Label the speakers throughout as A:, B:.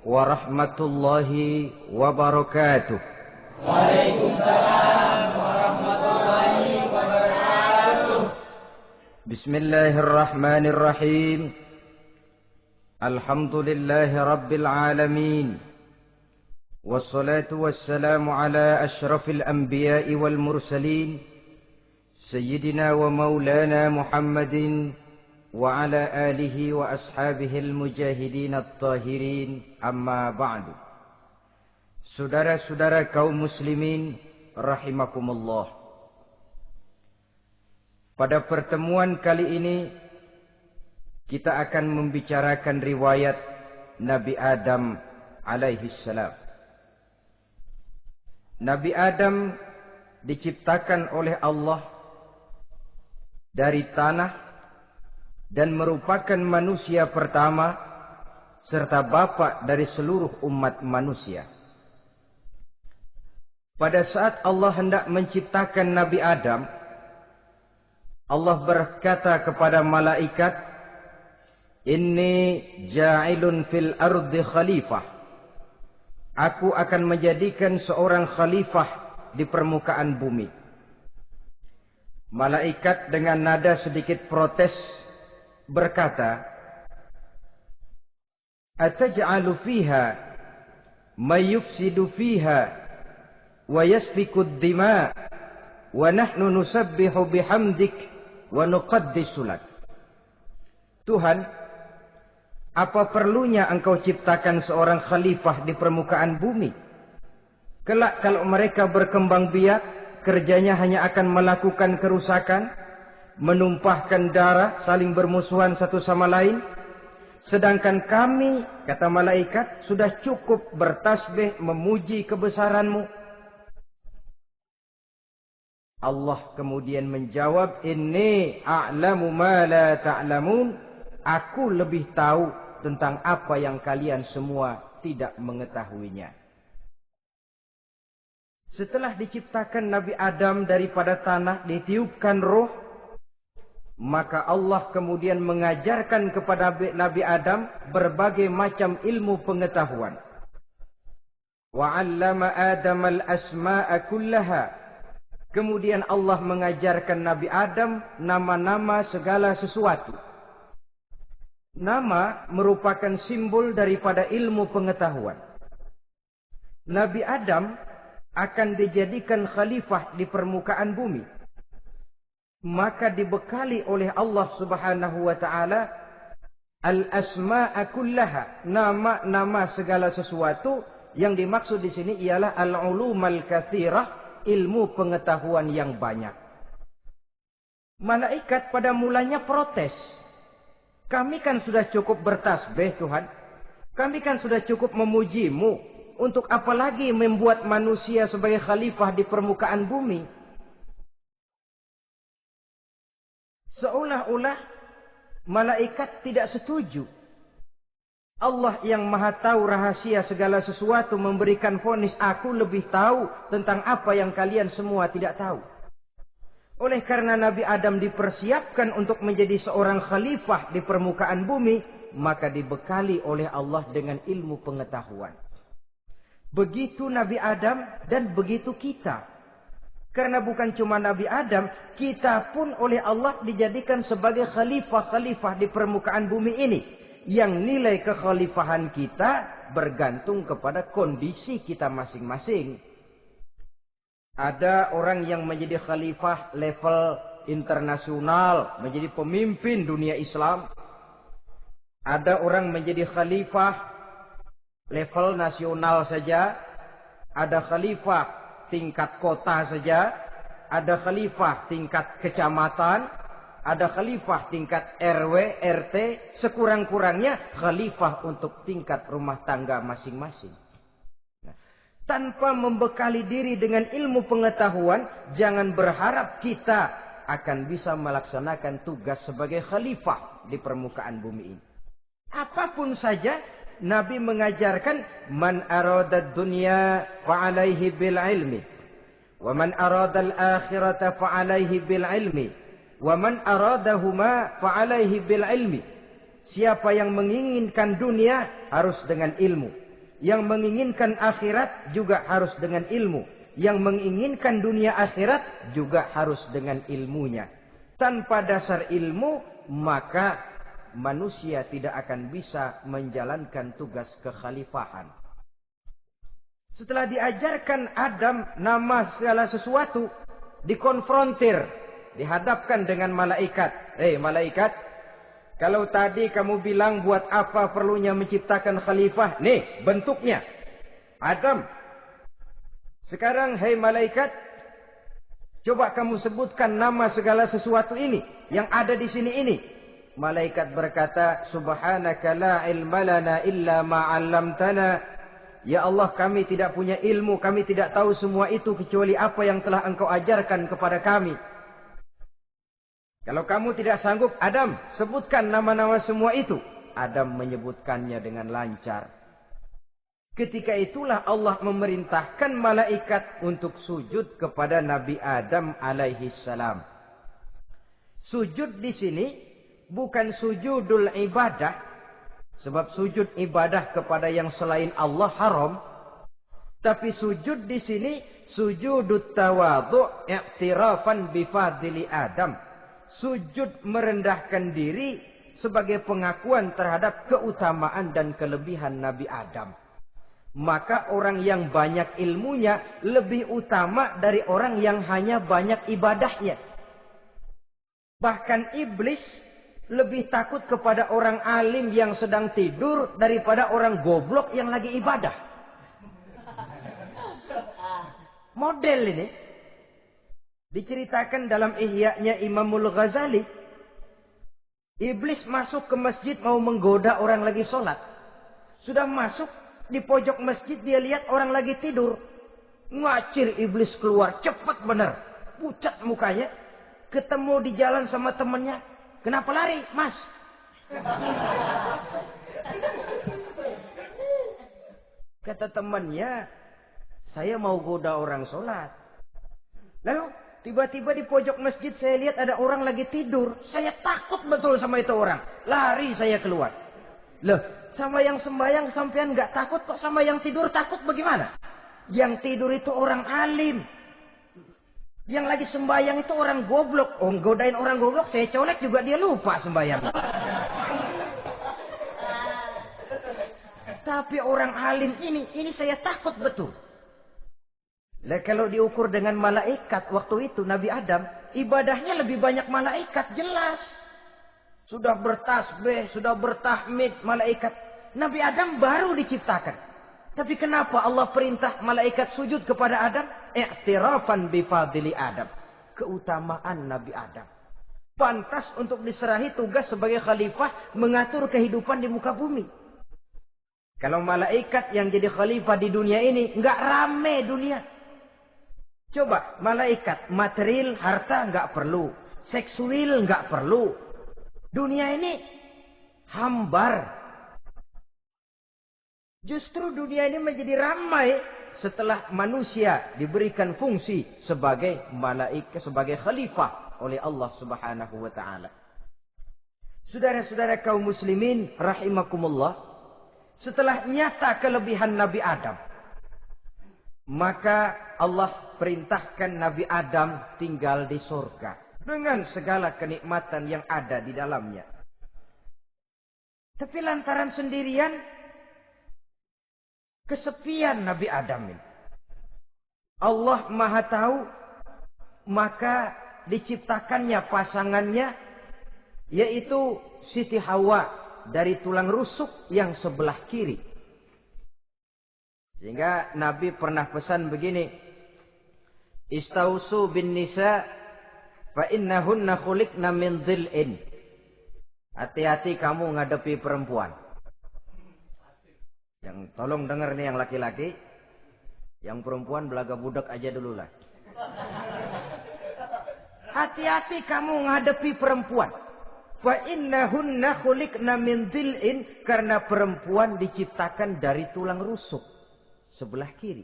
A: warahmatullahi wabarakatuh.
B: Waalaikumsalam warahmatullahi wabarakatuh.
A: Bismillahirrahmanirrahim. Alhamdulillahi rabbil alamin. Wassalatu wassalamu ala ashrafil anbiya'i wal mursalin. Sayyidina wa maulana Muhammadin wa ala alihi wa ashabihil mujahidin at-tahirin, amma ba'du. Saudara-saudara kaum muslimin rahimakumullah. Pada pertemuan kali ini kita akan membicarakan riwayat Nabi Adam alaihi salam. Nabi Adam diciptakan oleh Allah dari tanah dan merupakan manusia pertama serta bapa dari seluruh umat manusia. Pada saat Allah hendak menciptakan Nabi Adam, Allah berkata kepada malaikat, "Inni ja'ilun fil ardi khalifah." Aku akan menjadikan seorang khalifah di permukaan bumi. Malaikat dengan nada sedikit protes berkata, "Ataj'alu fiha may yufsidu fiha wa yasfiku ad-dima wa nahnu nusabbihu bihamdik wa nuqaddisu lak." Tuhan, apa perlunya engkau ciptakan seorang khalifah di permukaan bumi? Kelak kalau mereka berkembang biak, kerjanya hanya akan melakukan kerusakan, menumpahkan darah, saling bermusuhan satu sama lain. Sedangkan kami, kata malaikat, sudah cukup bertasbih memuji kebesaranmu. Allah kemudian menjawab, "Inni a'lamu ma la ta'lamun." Aku lebih tahu tentang apa yang kalian semua tidak mengetahuinya. Setelah diciptakan Nabi Adam daripada tanah, ditiupkan roh, maka Allah kemudian mengajarkan kepada Nabi Adam berbagai macam ilmu pengetahuan. Wa 'allama Adam al-asma'a kullaha. Kemudian Allah mengajarkan Nabi Adam nama-nama segala sesuatu. Nama merupakan simbol daripada ilmu pengetahuan. Nabi Adam akan dijadikan khalifah di permukaan bumi. Maka dibekali oleh Allah Subhanahu wa taala al-asma'a kullaha, nama-nama segala sesuatu. Yang dimaksud di sini ialah al-ulumal katsirah, ilmu pengetahuan yang banyak. Malaikat pada mulanya protes. Kami kan sudah cukup bertasbih Tuhan. Kami kan sudah cukup memujimu. Untuk apa lagi membuat manusia sebagai khalifah di permukaan bumi? Seolah-olah malaikat tidak setuju. Allah yang maha tahu rahasia segala sesuatu memberikan vonis, aku lebih tahu tentang apa yang kalian semua tidak tahu. Oleh karena Nabi Adam dipersiapkan untuk menjadi seorang khalifah di permukaan bumi, maka dibekali oleh Allah dengan ilmu pengetahuan. Begitu Nabi Adam dan begitu kita. Karena bukan cuma Nabi Adam, kita pun oleh Allah dijadikan sebagai khalifah-khalifah di permukaan bumi ini. Yang nilai kekhalifahan kita bergantung kepada kondisi kita masing-masing. Ada orang yang menjadi khalifah level internasional, menjadi pemimpin dunia Islam. Ada orang menjadi khalifah level nasional saja, ada khalifah tingkat kota saja, ada khalifah tingkat kecamatan, ada khalifah tingkat RW, RT, sekurang-kurangnya khalifah untuk tingkat rumah tangga masing-masing. Nah, tanpa membekali diri dengan ilmu pengetahuan, jangan berharap kita akan bisa melaksanakan tugas sebagai khalifah di permukaan bumi ini. Apapun saja, Nabi mengajarkan, man aradad dunya fa'alaihi bil ilmi, wa man aradal akhirata fa'alaihi bil ilmi, wa man aradahuma fa'alaihi bil ilmi. Siapa yang menginginkan dunia harus dengan ilmu. Yang menginginkan akhirat juga harus dengan ilmu. Yang menginginkan dunia akhirat juga harus dengan ilmunya. Tanpa dasar ilmu, maka manusia tidak akan bisa menjalankan tugas kekhalifahan. Setelah diajarkan Adam nama segala sesuatu, dikonfrontir, dihadapkan dengan malaikat. Malaikat, kalau tadi kamu bilang buat apa perlunya menciptakan khalifah? Nih bentuknya. Adam. Sekarang malaikat, coba kamu sebutkan nama segala sesuatu ini yang ada di sini ini. Malaikat berkata, Subhanaka la ilma lana illa ma 'allamtana. Ya Allah, kami tidak punya ilmu, kami tidak tahu semua itu kecuali apa yang telah Engkau ajarkan kepada kami. Kalau kamu tidak sanggup, Adam, sebutkan nama-nama semua itu. Adam menyebutkannya dengan lancar. Ketika itulah Allah memerintahkan malaikat untuk sujud kepada Nabi Adam alaihi salam. Sujud di sini bukan sujudul ibadah, sebab sujud ibadah kepada yang selain Allah haram. Tapi sujud di sini sujudut tawadhu' i'tirafan bi fadli Adam. Sujud merendahkan diri sebagai pengakuan terhadap keutamaan dan kelebihan Nabi Adam. Maka orang yang banyak ilmunya lebih utama dari orang yang hanya banyak ibadahnya. Bahkan iblis lebih takut kepada orang alim yang sedang tidur daripada orang goblok yang lagi ibadah. Model ini diceritakan dalam Ihya-nya Imamul Ghazali. Iblis masuk ke masjid mau menggoda orang lagi sholat. Sudah masuk di pojok masjid, dia lihat orang lagi tidur. Ngacir iblis keluar, cepat benar. Pucat mukanya. Ketemu di jalan sama temannya. Kenapa lari, Mas? Kata temannya, saya mau goda orang sholat. Lalu tiba-tiba di pojok masjid saya lihat ada orang lagi tidur. Saya takut betul sama itu orang. Lari saya keluar. Loh, sama yang sembahyang sampean nggak takut, kok sama yang tidur takut bagaimana? Yang tidur itu orang alim. Yang lagi sembahyang itu orang goblok. Oh, godain orang goblok, saya colek juga dia lupa sembahyang. Tapi orang alim ini saya takut betul. Lah kalau diukur dengan malaikat waktu itu Nabi Adam, ibadahnya lebih banyak malaikat, jelas. Sudah bertasbih, sudah bertahmid malaikat. Nabi Adam baru diciptakan. Tapi kenapa Allah perintah malaikat sujud kepada Adam? I'tirafan bi fadli Adam. Keutamaan Nabi Adam. Pantas untuk diserahi tugas sebagai khalifah mengatur kehidupan di muka bumi. Kalau malaikat yang jadi khalifah di dunia ini, nggak rame dunia. Coba, malaikat, material, harta nggak perlu. Seksual nggak perlu. Dunia ini hambar. Justru dunia ini menjadi ramai setelah manusia diberikan fungsi sebagai malaikat, sebagai khalifah oleh Allah Subhanahu wa taala. Saudara-saudara kaum muslimin rahimakumullah, setelah nyata kelebihan Nabi Adam, maka Allah perintahkan Nabi Adam tinggal di surga dengan segala kenikmatan yang ada di dalamnya. Tapi lantaran sendirian, kesepian Nabi Adam ini. Allah Maha Tahu, maka diciptakannya pasangannya, yaitu Siti Hawa dari tulang rusuk yang sebelah kiri. Sehingga Nabi pernah pesan begini, Istausu bin nisa fa innahunna khuliqna min dhil'in. Hati-hati kamu ngadepi perempuan. Yang tolong dengar nih yang laki-laki, yang perempuan belaga budak aja dulu lah. Hati-hati kamu ngadepi perempuan. Fa innahunna khuliqna min dhil'in, karena perempuan diciptakan dari tulang rusuk sebelah kiri.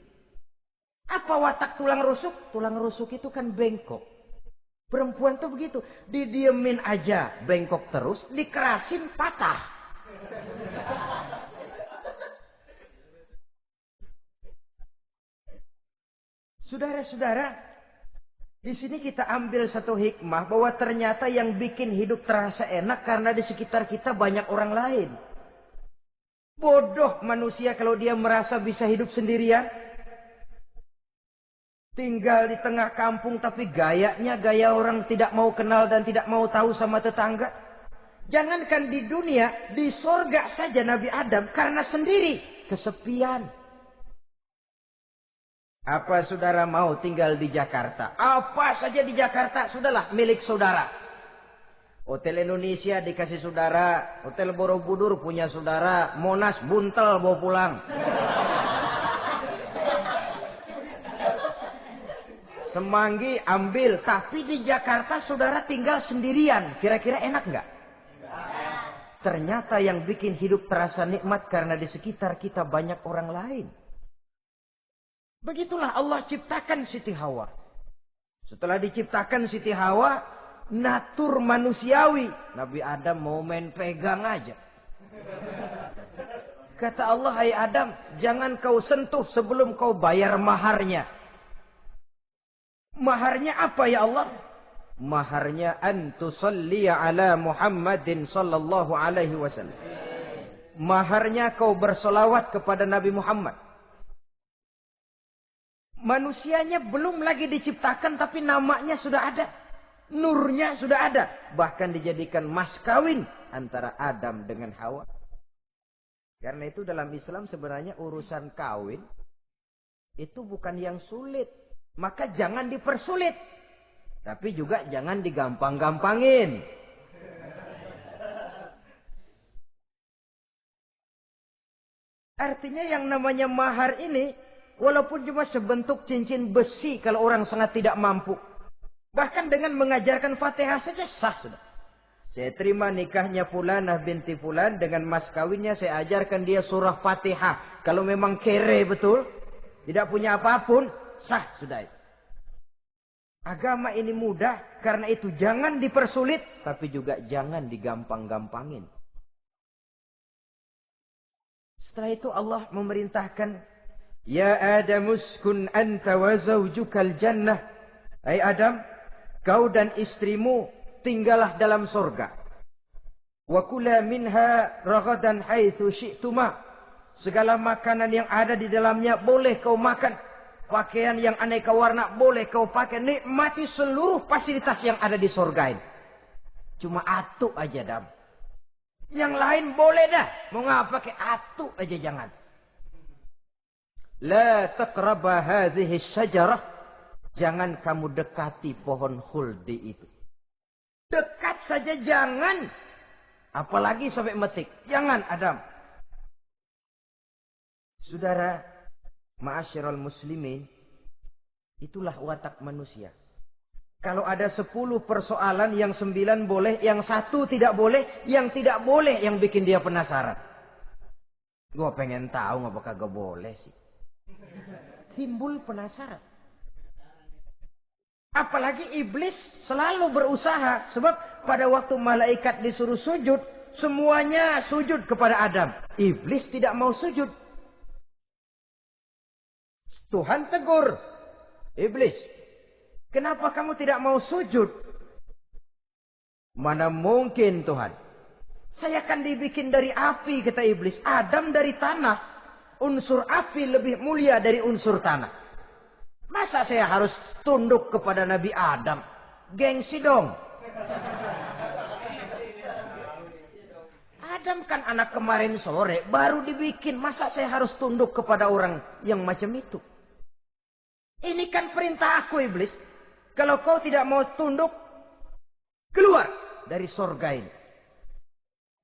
A: Apa watak tulang rusuk? Tulang rusuk itu kan bengkok. Perempuan tuh begitu, didiemin aja bengkok terus, dikerasin patah. Saudara-saudara, di sini kita ambil satu hikmah bahwa ternyata yang bikin hidup terasa enak karena di sekitar kita banyak orang lain. Bodoh manusia kalau dia merasa bisa hidup sendirian. Tinggal di tengah kampung tapi gayanya gaya orang tidak mau kenal dan tidak mau tahu sama tetangga. Jangankan di dunia, di sorga saja Nabi Adam karena sendiri kesepian. Apa saudara mau tinggal di Jakarta? Apa saja di Jakarta, sudahlah milik saudara. Hotel Indonesia dikasih saudara. Hotel Borobudur punya saudara. Monas buntel bawa pulang. Semanggi ambil. Tapi di Jakarta saudara tinggal sendirian. Kira-kira enak nggak? Ternyata yang bikin hidup terasa nikmat karena di sekitar kita banyak orang lain. Begitulah Allah ciptakan Siti Hawa. Setelah diciptakan Siti Hawa, natur manusiawi. Nabi Adam mau main pegang aja. Kata Allah, hai Adam, jangan kau sentuh sebelum kau bayar maharnya. Maharnya apa ya Allah? Maharnya antusalliya ala Muhammadin sallallahu alaihi wasallam. Maharnya kau bersolawat kepada Nabi Muhammad. Manusianya belum lagi diciptakan tapi namanya sudah ada. Nurnya sudah ada. Bahkan dijadikan mas kawin antara Adam dengan Hawa. Karena itu dalam Islam sebenarnya urusan kawin itu bukan yang sulit. Maka jangan dipersulit. Tapi juga jangan digampang-gampangin. Artinya yang namanya mahar ini walaupun cuma sebentuk cincin besi kalau orang sangat tidak mampu. Bahkan dengan mengajarkan Fatihah saja sah sudah. Saya terima nikahnya Fulanah binti Fulan dengan mas kawinnya saya ajarkan dia surah Fatihah. Kalau memang kere betul, tidak punya apapun, sah sudah itu. Agama ini mudah, karena itu jangan dipersulit, tapi juga jangan digampang-gampangin. Setelah itu Allah memerintahkan, ya Adam uskun anta wa zawjukal jannah. Hai Adam, kau dan istrimu tinggallah dalam sorga. Wa kula minha ragadan haitsu syi'tuma. Segala makanan yang ada di dalamnya boleh kau makan. Pakaian yang aneka warna boleh kau pakai. Nikmati seluruh fasilitas yang ada di sorga ini. Cuma atuk aja Adam. Yang lain boleh dah. Mau ngapa pakai atuk aja jangan. La taqraba hadhihi syajarah. Jangan kamu dekati pohon khuldi itu. Dekat saja jangan. Apalagi sampai metik. Jangan Adam. Saudara, ma'asyiral muslimin, itulah watak manusia. Kalau ada 10 persoalan, yang 9 boleh, yang 1 tidak boleh, yang tidak boleh yang bikin dia penasaran. Gua pengen tahu ngapa kagak boleh sih. Timbul penasaran. Apalagi iblis selalu berusaha. Sebab pada waktu malaikat disuruh sujud, semuanya sujud kepada Adam. Iblis tidak mau sujud. Tuhan tegur. Iblis, kenapa kamu tidak mau sujud? Mana mungkin Tuhan. Saya akan dibikin dari api, kata iblis. Adam dari tanah. Unsur api lebih mulia dari unsur tanah. Masa saya harus tunduk kepada Nabi Adam? Gengsi dong. Adam kan anak kemarin sore, baru dibikin. Masa saya harus tunduk kepada orang yang macam itu? Ini kan perintah aku iblis. Kalau kau tidak mau tunduk, keluar dari sorga ini.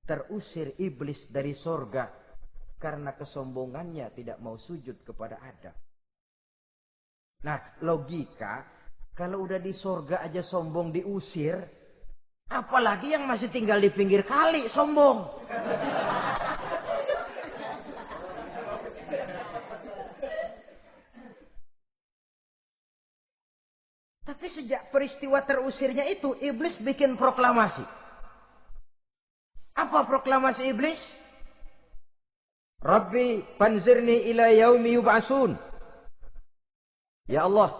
A: Terusir iblis dari sorga karena kesombongannya tidak mau sujud kepada Adam. Nah, logika, kalau udah di sorga aja sombong diusir, apalagi yang masih tinggal di pinggir kali sombong. Tapi sejak peristiwa terusirnya itu, iblis bikin proklamasi. Apa proklamasi iblis? Rabbi panzirni ila yaumi yub'asun. Ya Allah,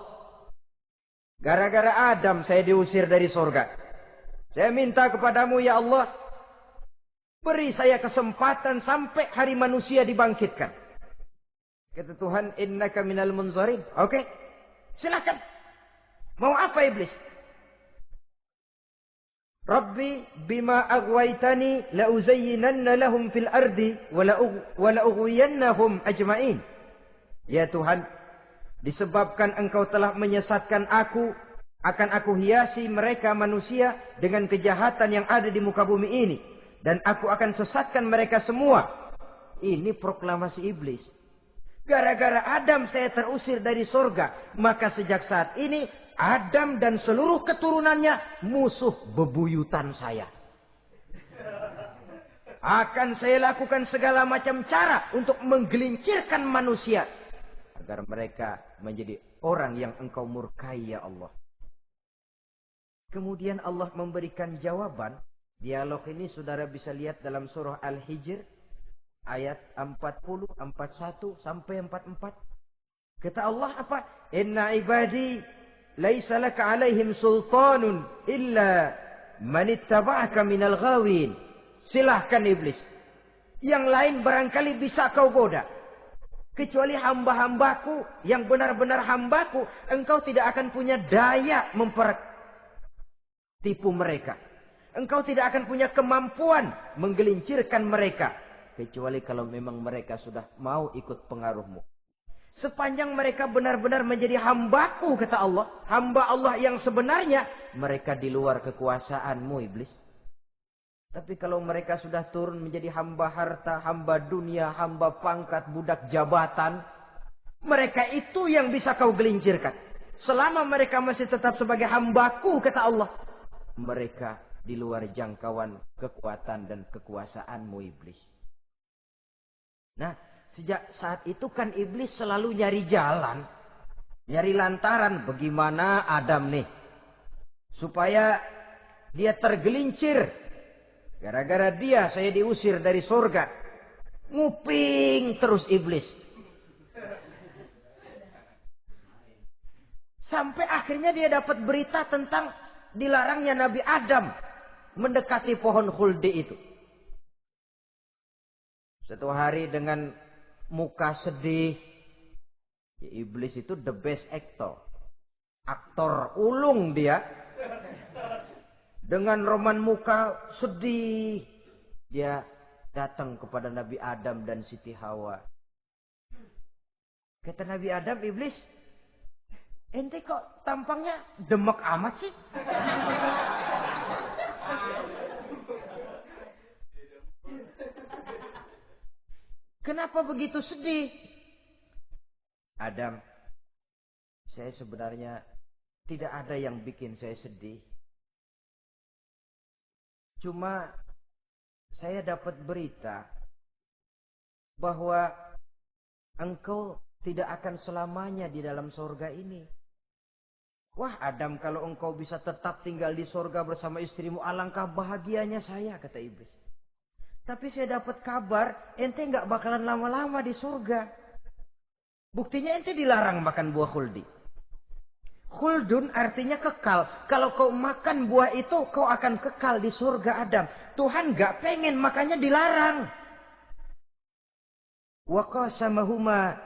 A: gara-gara Adam saya diusir dari surga. Saya minta kepadamu ya Allah, beri saya kesempatan sampai hari manusia dibangkitkan. Kata Tuhan, innaka minal munzarin. Oke, silakan. Mau apa iblis? Rabbi bima aghwaytani la uzayyinanna lahum fil ardi wa la ughwiyannahum ajma'in. Ya Tuhan, disebabkan engkau telah menyesatkan aku, akan aku hiasi mereka manusia dengan kejahatan yang ada di muka bumi ini, dan aku akan sesatkan mereka semua. Ini proklamasi iblis. Gara-gara Adam saya terusir dari surga, maka sejak saat ini Adam dan seluruh keturunannya musuh bebuyutan saya. Akan saya lakukan segala macam cara untuk menggelincirkan manusia agar mereka menjadi orang yang engkau murkai ya Allah. Kemudian Allah memberikan jawaban. Dialog ini saudara bisa lihat dalam surah Al-Hijr ayat 40, 41 sampai 44. Kata Allah apa? Inna ibadi laisa laka alaihim sultanun illa man ittaba'aka minal ghawin. Silahkan iblis. Yang lain barangkali bisa kau goda. Kecuali hamba-hambaku yang benar-benar hambaku, engkau tidak akan punya daya mempertipu mereka. Engkau tidak akan punya kemampuan menggelincirkan mereka. Kecuali kalau memang mereka sudah mau ikut pengaruhmu. Sepanjang mereka benar-benar menjadi hambaku, kata Allah. Hamba Allah yang sebenarnya, mereka di luar kekuasaanmu iblis. Tapi kalau mereka sudah turun menjadi hamba harta, hamba dunia, hamba pangkat, budak jabatan, mereka itu yang bisa kau gelincirkan. Selama mereka masih tetap sebagai hambaku, kata Allah, mereka di luar jangkauan kekuatan dan kekuasaanmu iblis. Nah, sejak saat itu kan iblis selalu nyari jalan, nyari lantaran bagaimana Adam nih supaya dia tergelincir. Gara-gara dia saya diusir dari surga. Nguping terus iblis. Sampai akhirnya dia dapat berita tentang dilarangnya Nabi Adam mendekati pohon khuldi itu. Satu hari dengan muka sedih. Ya, iblis itu the best actor. Aktor ulung dia. Dengan roman muka sedih. Dia datang kepada Nabi Adam dan Siti Hawa. Kata Nabi Adam, iblis, ente kok tampangnya demek amat sih? Kenapa begitu sedih? Adam, saya sebenarnya tidak ada yang bikin saya sedih. Cuma saya dapat berita bahwa engkau tidak akan selamanya di dalam surga ini. Wah Adam, kalau engkau bisa tetap tinggal di surga bersama istrimu, alangkah bahagianya saya, kata iblis. Tapi saya dapat kabar, ente nggak bakalan lama-lama di surga. Buktinya ente dilarang makan buah khuldi. Khuldun artinya kekal. Kalau kau makan buah itu, kau akan kekal di surga Adam. Tuhan nggak pengen, makanya dilarang. Wa qasamahuma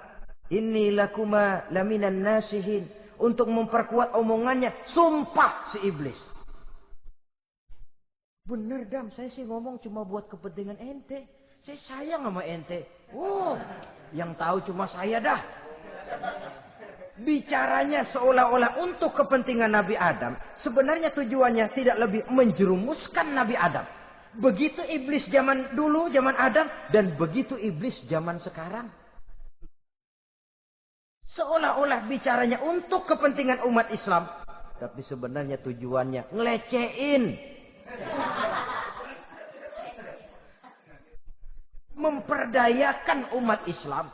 A: inni lakuma laminan nasihin. Untuk memperkuat omongannya, sumpah si iblis. Bener Dam, saya sih ngomong cuma buat kepentingan ente. Saya sayang sama ente. Yang tahu cuma saya dah. Bicaranya seolah-olah untuk kepentingan Nabi Adam. Sebenarnya tujuannya tidak lebih menjerumuskan Nabi Adam. Begitu iblis zaman dulu, zaman Adam. Dan begitu iblis zaman sekarang. Seolah-olah bicaranya untuk kepentingan umat Islam. Tapi sebenarnya tujuannya ngelecehin. Memperdayakan umat Islam.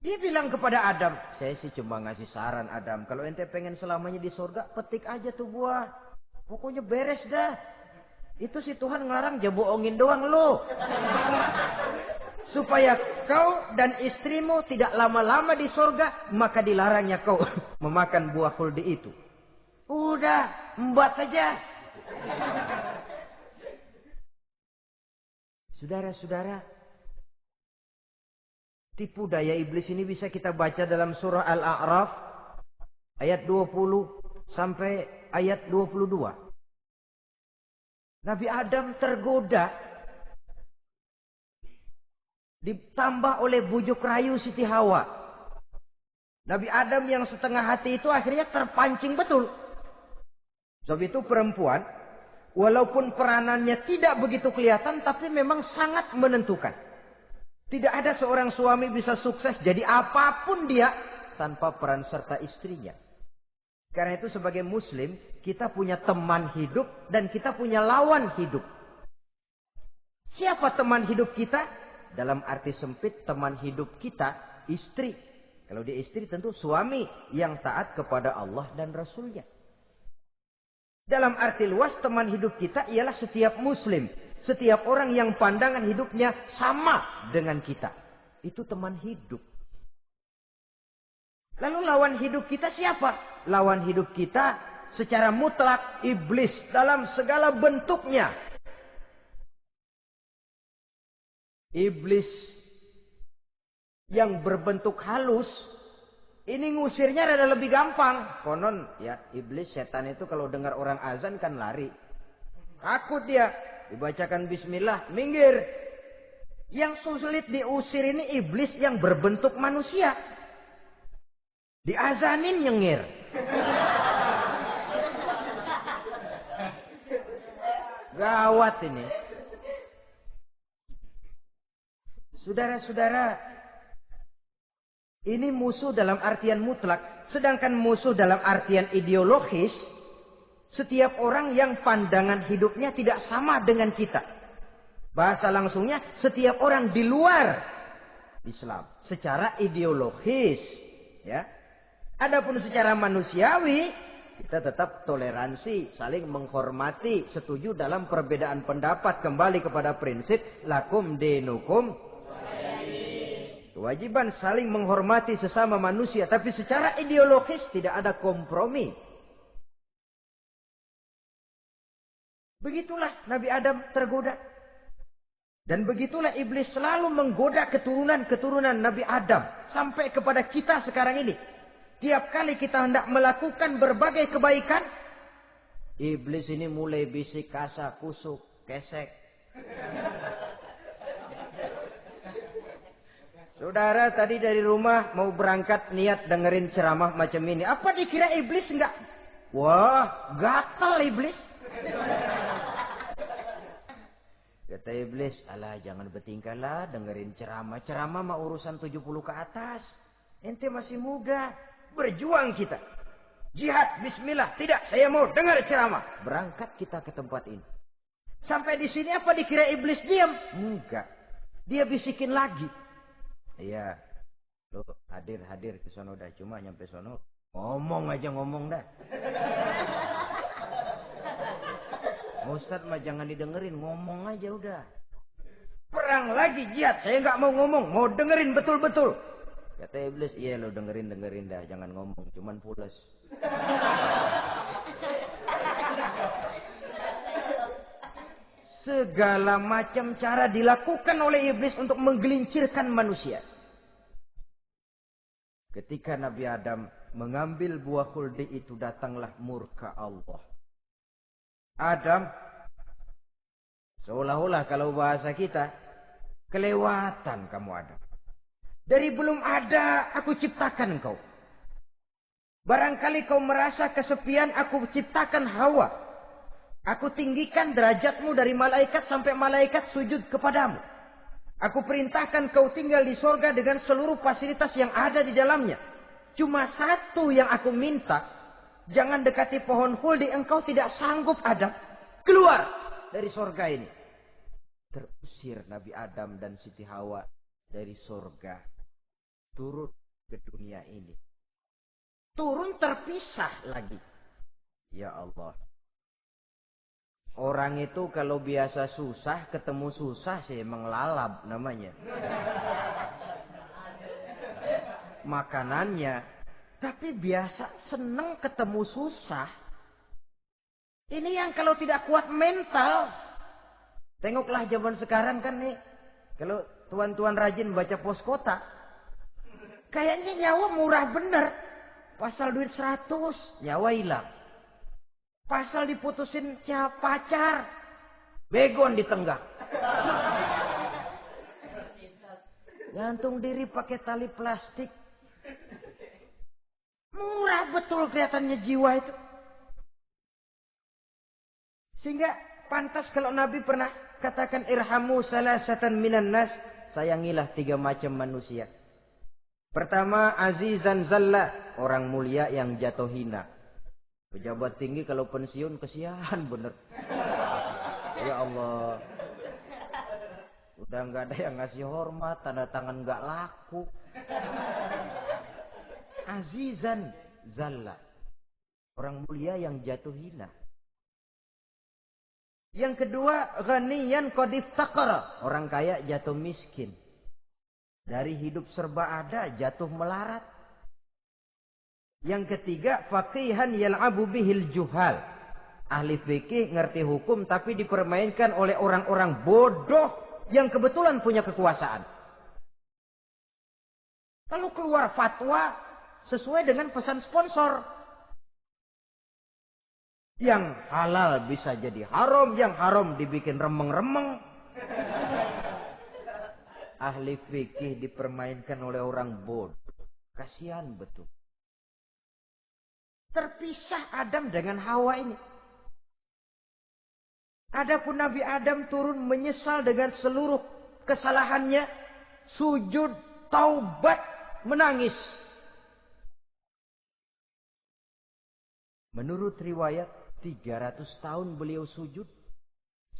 A: Dia bilang kepada Adam, saya sih cuma ngasih saran Adam. Kalau ente pengen selamanya di surga, petik aja tuh buah. Pokoknya beres dah. Itu si Tuhan ngelarang, dia bohongin doang lo. Supaya kau dan istrimu tidak lama-lama di surga, maka dilarangnya kau memakan buah khuldi itu. Udah, embat saja. Saudara-saudara, tipu daya iblis ini bisa kita baca dalam surah Al-A'raf ayat 20 sampai ayat 22. Nabi Adam tergoda, ditambah oleh bujuk rayu Siti Hawa. Nabi Adam yang setengah hati itu akhirnya terpancing betul. Sebab itu perempuan, walaupun peranannya tidak begitu kelihatan, tapi memang sangat menentukan. Tidak ada seorang suami bisa sukses jadi apapun dia tanpa peran serta istrinya. Karena itu sebagai muslim, kita punya teman hidup dan kita punya lawan hidup. Siapa teman hidup kita? Dalam arti sempit, teman hidup kita istri. Kalau dia istri tentu suami yang taat kepada Allah dan Rasulnya. Dalam arti luas, teman hidup kita ialah setiap muslim. Setiap orang yang pandangan hidupnya sama dengan kita. Itu teman hidup. Lalu lawan hidup kita siapa? Lawan hidup kita secara mutlak iblis dalam segala bentuknya. Iblis yang berbentuk halus, ini ngusirnya rada lebih gampang. Konon ya, iblis setan itu kalau dengar orang azan kan lari. Takut dia, dibacakan bismillah, minggir. Yang sulit diusir ini iblis yang berbentuk manusia. Diazanin nyengir. Gawat ini. Saudara-saudara, ini musuh dalam artian mutlak. Sedangkan musuh dalam artian ideologis, setiap orang yang pandangan hidupnya tidak sama dengan kita. Bahasa langsungnya, setiap orang di luar Islam. Secara ideologis. Ya. Adapun secara manusiawi, kita tetap toleransi, saling menghormati, setuju dalam perbedaan pendapat. Kembali kepada prinsip, lakum dinukum. Kewajiban saling menghormati sesama manusia. Tapi secara ideologis tidak ada kompromi. Begitulah Nabi Adam tergoda. Dan begitulah iblis selalu menggoda keturunan-keturunan Nabi Adam. Sampai kepada kita sekarang ini. Tiap kali kita hendak melakukan berbagai kebaikan, iblis ini mulai bisik, kasar, kusuk, kesek. Saudara tadi dari rumah mau berangkat niat dengerin ceramah macam ini. Apa dikira iblis enggak? Wah, gatal iblis. Kata iblis, alah jangan bertingkah lah dengerin ceramah. Ceramah mah urusan 70 ke atas. Ente masih muda. Berjuang kita. Jihad, bismillah. Tidak, saya mau dengar ceramah. Berangkat kita ke tempat ini. Sampai di sini apa dikira iblis diam? Enggak. Dia bisikin lagi. Iya. Lo hadir ke sono dah. Cuma nyampe sono. Ngomong aja ngomong dah. Ustadz mah jangan didengerin. Ngomong aja udah. Perang lagi jihad. Saya nggak mau ngomong. Mau dengerin betul-betul. Kata iblis, iya lo dengerin dah. Jangan ngomong. Cuman pules. Segala macam cara dilakukan oleh iblis untuk menggelincirkan manusia. Ketika Nabi Adam mengambil buah khuldi itu, datanglah murka Allah. Adam, seolah-olah kalau bahasa kita, kelewatan kamu Adam. Dari belum ada aku ciptakan kau. Barangkali kau merasa kesepian, aku ciptakan Hawa. Aku tinggikan derajatmu dari malaikat sampai malaikat sujud kepadamu. Aku perintahkan kau tinggal di sorga dengan seluruh fasilitas yang ada di dalamnya. Cuma satu yang aku minta. Jangan dekati pohon khuldi, engkau tidak sanggup Adam. Keluar dari sorga ini. Terusir Nabi Adam dan Siti Hawa dari sorga. Turun ke dunia ini. Turun terpisah lagi. Ya Allah. Orang itu kalau biasa susah, ketemu susah sih emang lalap namanya. Makanannya. Tapi biasa seneng ketemu susah. Ini yang kalau tidak kuat mental. Tengoklah zaman sekarang kan nih. Kalau tuan-tuan rajin baca pos kota. Kayaknya nyawa murah bener. Pasal duit 100, nyawa hilang. Pasal diputusin pacar, begon ditenggak. Gantung diri pakai tali plastik. Murah betul kelihatannya jiwa itu. Sehingga pantas kalau Nabi pernah katakan irhamu salasatan minan nas. Sayangilah 3 macam manusia. Pertama, azizan zalla, orang mulia yang jatuh hina. Pejabat tinggi kalau pensiun kesian bener. Ya Allah. Udah nggak ada yang ngasih hormat, tanda tangan nggak laku. Azizan zalla. Orang mulia yang jatuh hina. Yang kedua, ghaniyan qad iftaqara. Orang kaya jatuh miskin. Dari hidup serba ada jatuh melarat. Yang ketiga, faqihan yal'abu bihil juhal. Ahli fikih ngerti hukum tapi dipermainkan oleh orang-orang bodoh yang kebetulan punya kekuasaan. Kalau keluar fatwa sesuai dengan pesan sponsor. Yang halal bisa jadi haram, yang haram dibikin remeng-remeng. Ahli fikih dipermainkan oleh orang bodoh. Kasihan betul. Terpisah Adam dengan Hawa ini. Adapun Nabi Adam turun menyesal dengan seluruh kesalahannya. Sujud, taubat, menangis. Menurut riwayat 300 tahun beliau sujud.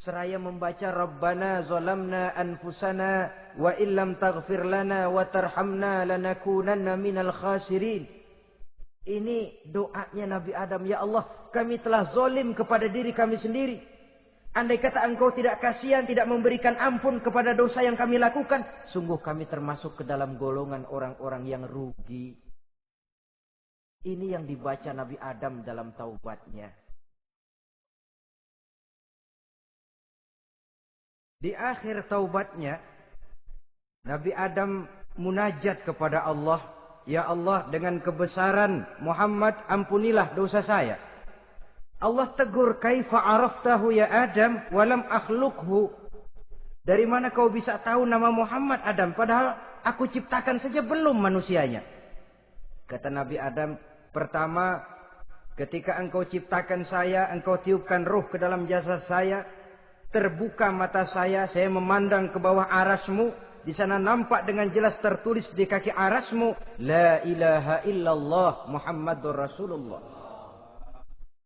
A: Seraya membaca Rabbana zalamna anfusana wa illam taghfir lana wa tarhamna lanakunanna minal khasirin. Ini doanya Nabi Adam. Ya Allah, kami telah zalim kepada diri kami sendiri. Andai kata engkau tidak kasihan, tidak memberikan ampun kepada dosa yang kami lakukan, sungguh kami termasuk ke dalam golongan orang-orang yang rugi. Ini yang dibaca Nabi Adam dalam taubatnya. Di akhir taubatnya, Nabi Adam munajat kepada Allah. Ya Allah, dengan kebesaran Muhammad, ampunilah dosa saya. Allah tegur, kaifa araftahu ya Adam walam akhluqhu. Dari mana kau bisa tahu nama Muhammad Adam, padahal aku ciptakan saja belum manusianya. Kata Nabi Adam, pertama, ketika engkau ciptakan saya, engkau tiupkan ruh ke dalam jasad saya, terbuka mata saya memandang ke bawah arasmu. Di sana nampak dengan jelas tertulis di kaki arasmu, La ilaha illallah Muhammadur Rasulullah.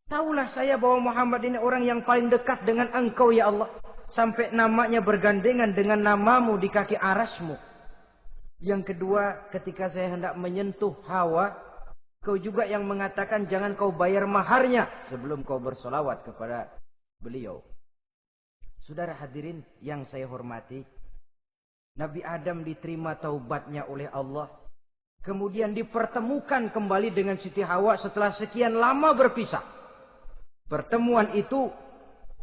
A: Taulah saya bahwa Muhammad ini orang yang paling dekat dengan engkau ya Allah. Sampai namanya bergandengan dengan namamu di kaki arasmu. Yang kedua, ketika saya hendak menyentuh Hawa, kau juga yang mengatakan jangan kau bayar maharnya sebelum kau bersolawat kepada beliau. Saudara hadirin yang saya hormati, Nabi Adam diterima taubatnya oleh Allah. Kemudian dipertemukan kembali dengan Siti Hawa setelah sekian lama berpisah. Pertemuan itu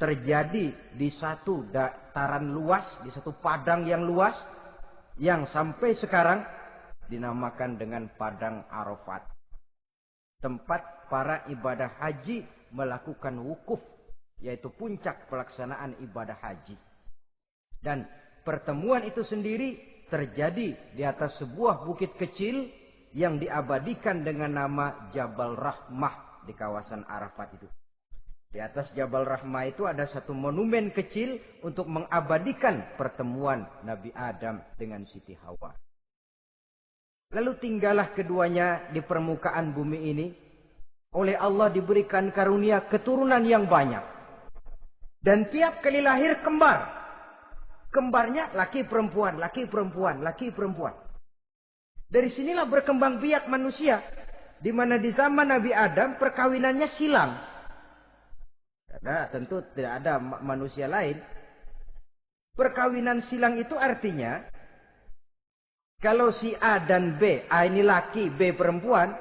A: terjadi di satu dataran luas, di satu padang yang luas, yang sampai sekarang dinamakan dengan Padang Arafat. Tempat para ibadah haji melakukan wukuf, yaitu puncak pelaksanaan ibadah haji. Dan pertemuan itu sendiri terjadi di atas sebuah bukit kecil yang diabadikan dengan nama Jabal Rahmah di kawasan Arafat itu. Di atas Jabal Rahmah itu ada satu monumen kecil untuk mengabadikan pertemuan Nabi Adam dengan Siti Hawa. Lalu tinggallah keduanya di permukaan bumi ini. Oleh Allah diberikan karunia keturunan yang banyak. Dan tiap kali lahir kembar. Kembarnya laki perempuan, laki perempuan, laki perempuan. Dari sinilah berkembang biak manusia. Di mana di zaman Nabi Adam perkawinannya silang. Nah, tentu tidak ada manusia lain. Perkawinan silang itu artinya, kalau si A dan B, A ini laki, B perempuan,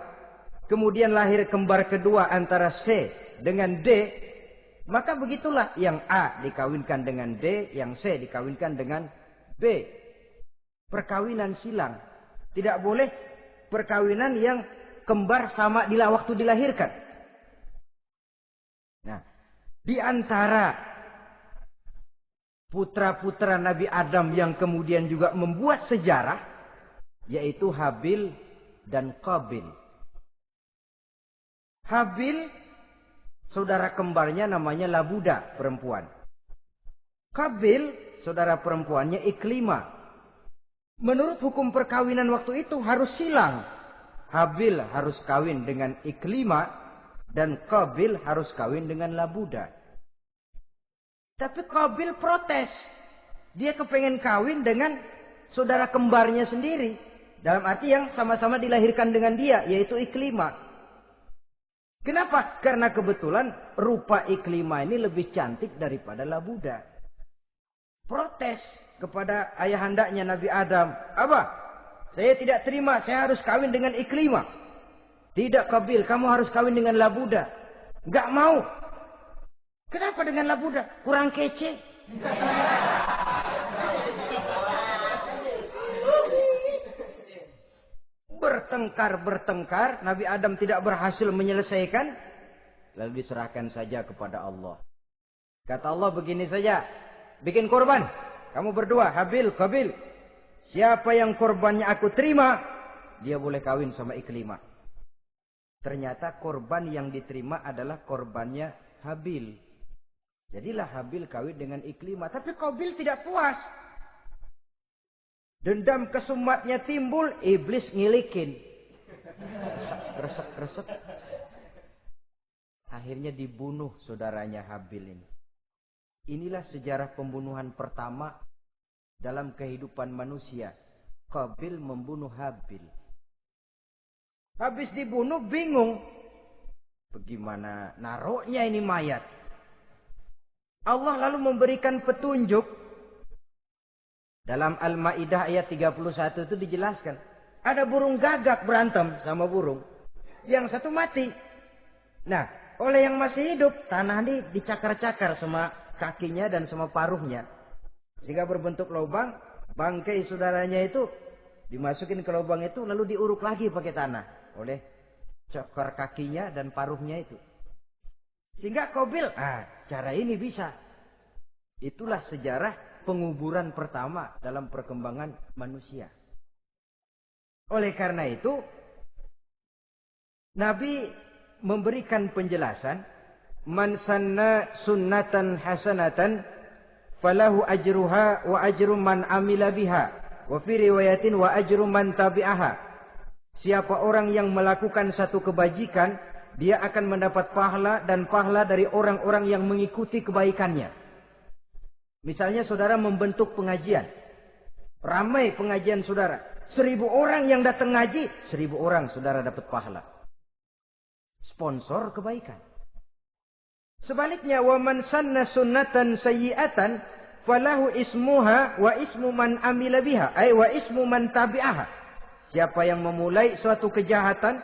A: kemudian lahir kembar kedua antara C dengan D, maka begitulah yang A dikawinkan dengan D, yang C dikawinkan dengan B. Perkawinan silang. Tidak boleh perkawinan yang kembar sama di waktu dilahirkan. Nah, di antara putra-putra Nabi Adam yang kemudian juga membuat sejarah, yaitu Habil dan Qabil. Habil, saudara kembarnya namanya Labuda, perempuan. Qabil, saudara perempuannya Iklima. Menurut hukum perkawinan waktu itu harus silang. Habil harus kawin dengan Iklima dan Qabil harus kawin dengan Labuda. Tapi Qabil protes. Dia kepengen kawin dengan saudara kembarnya sendiri. Dalam arti yang sama-sama dilahirkan dengan dia, yaitu Iklima. Kenapa? Karena kebetulan rupa Iklima ini lebih cantik daripada Labuda. Protes kepada ayahandanya Nabi Adam. Apa? Saya tidak terima, saya harus kawin dengan Iklima. Tidak Qabil, kamu harus kawin dengan Labuda. Enggak mau. Kenapa dengan Labuda? Kurang kece. Bertengkar, Nabi Adam tidak berhasil menyelesaikan. Lalu diserahkan saja kepada Allah. Kata Allah begini saja. Bikin korban. Kamu berdua, Habil, Qabil. Siapa yang korbannya aku terima, dia boleh kawin sama Iklima. Ternyata korban yang diterima adalah korbannya Habil. Jadilah Habil kawin dengan Iklima. Tapi Qabil tidak puas. Dendam kesumatnya timbul, iblis ngilikin. Kresek. Akhirnya dibunuh saudaranya Habil ini. Inilah sejarah pembunuhan pertama dalam kehidupan manusia. Qabil membunuh Habil. Habis dibunuh bingung. Bagaimana naruhnya ini mayat? Allah lalu memberikan petunjuk. Dalam Al-Ma'idah ayat 31 itu dijelaskan. Ada burung gagak berantem sama burung. Yang satu mati. Nah, oleh yang masih hidup, tanah ini dicakar-cakar sama kakinya dan sama paruhnya. Sehingga berbentuk lubang. Bangkai saudaranya itu dimasukin ke lubang itu lalu diuruk lagi pakai tanah. Oleh cakar kakinya dan paruhnya itu. Sehingga Qabil, cara ini bisa. Itulah sejarah penguburan pertama dalam perkembangan manusia. Oleh karena itu, Nabi memberikan penjelasan, man sanna sunnatan hasanatan falahu ajruha wa ajru man amila biha wa fi riwayatin wa ajru man tabi'aha. Siapa orang yang melakukan satu kebajikan, dia akan mendapat pahala dan pahala dari orang-orang yang mengikuti kebaikannya. Misalnya saudara membentuk pengajian. Ramai pengajian saudara. 1000 orang yang datang ngaji, 1000 orang saudara dapat pahala. Sponsor kebaikan. Sebaliknya, wa man sanna sunnatan sayyi'atan falahu ismuha wa ismu man amila biha, ay wa ismu man tabi'aha. Siapa yang memulai suatu kejahatan,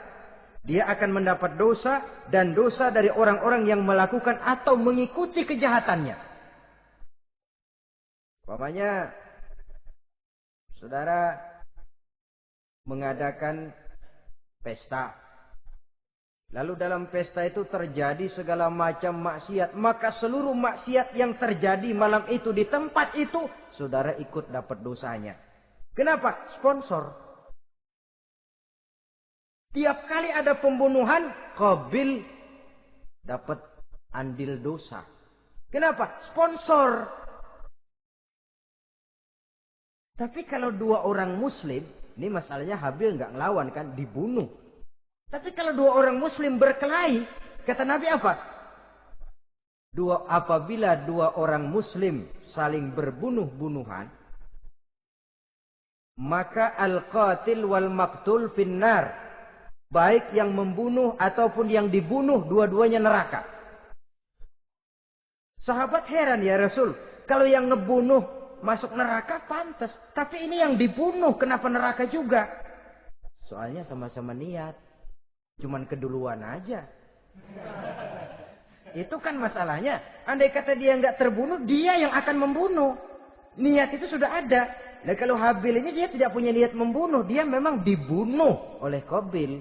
A: dia akan mendapat dosa dan dosa dari orang-orang yang melakukan atau mengikuti kejahatannya. Umpamanya saudara mengadakan pesta. Lalu dalam pesta itu terjadi segala macam maksiat. Maka seluruh maksiat yang terjadi malam itu di tempat itu, saudara ikut dapat dosanya. Kenapa? Sponsor. Tiap kali ada pembunuhan, Qabil dapat andil dosa. Kenapa? Sponsor. Tapi kalau 2 orang muslim, ini masalahnya Habil nggak ngelawan kan, dibunuh. Tapi kalau 2 orang muslim berkelahi, kata Nabi apa? Apabila 2 orang muslim saling berbunuh-bunuhan, maka al-qatil wal maqtul finnar. Baik yang membunuh ataupun yang dibunuh, dua-duanya neraka. Sahabat heran, ya Rasul, kalau yang ngebunuh masuk neraka pantas, tapi ini yang dibunuh kenapa neraka juga? Soalnya sama-sama niat, cuman keduluan aja. Itu kan masalahnya. Andai kata dia nggak terbunuh, dia yang akan membunuh. Niat itu sudah ada. Nah kalau Habil ini dia tidak punya niat membunuh, dia memang dibunuh oleh Qabil.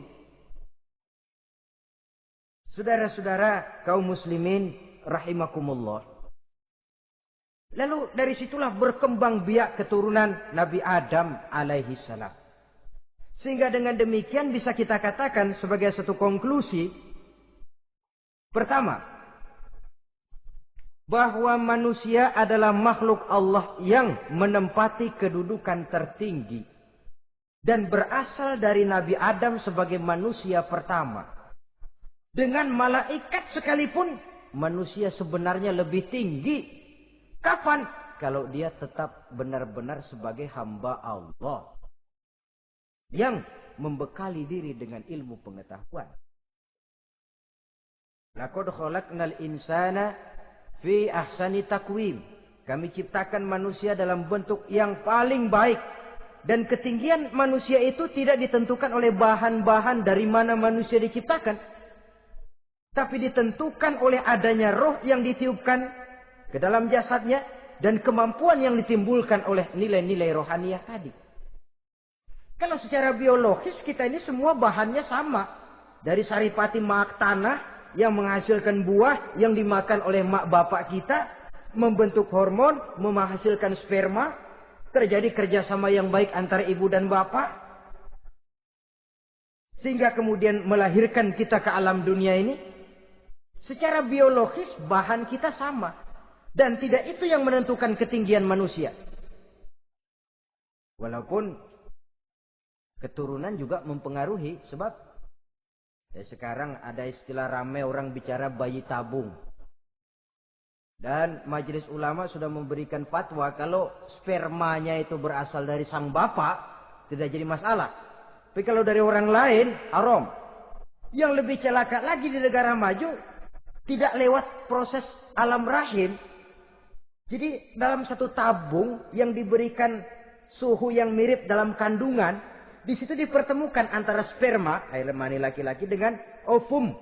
A: Saudara-saudara kaum muslimin rahimakumullah. Lalu dari situlah berkembang biak keturunan Nabi Adam alaihi salam. Sehingga dengan demikian bisa kita katakan sebagai satu konklusi. Pertama, bahwa manusia adalah makhluk Allah yang menempati kedudukan tertinggi. Dan berasal dari Nabi Adam sebagai manusia pertama. Dengan malaikat sekalipun, manusia sebenarnya lebih tinggi. Kapan? Kalau dia tetap benar-benar sebagai hamba Allah. Yang membekali diri dengan ilmu pengetahuan. Laqad khalaqnal insana fi ahsani takwim. Kami ciptakan manusia dalam bentuk yang paling baik. Dan ketinggian manusia itu tidak ditentukan oleh bahan-bahan dari mana manusia diciptakan. Tapi ditentukan oleh adanya roh yang ditiupkan ke dalam jasadnya. Dan kemampuan yang ditimbulkan oleh nilai-nilai rohaniah tadi. Kalau secara biologis kita ini semua bahannya sama. Dari saripati mak tanah yang menghasilkan buah yang dimakan oleh mak bapak kita. Membentuk hormon, menghasilkan sperma. Terjadi kerjasama yang baik antara ibu dan bapak. Sehingga kemudian melahirkan kita ke alam dunia ini. Secara biologis bahan kita sama. Dan tidak itu yang menentukan ketinggian manusia. Walaupun keturunan juga mempengaruhi. Sebab sekarang ada istilah ramai orang bicara bayi tabung. Dan majelis ulama sudah memberikan fatwa kalau spermanya itu berasal dari sang bapak, tidak jadi masalah. Tapi kalau dari orang lain, haram. Yang lebih celaka lagi di negara maju, tidak lewat proses alam rahim. Jadi dalam satu tabung yang diberikan suhu yang mirip dalam kandungan, di situ dipertemukan antara sperma, air mani laki-laki, dengan ovum,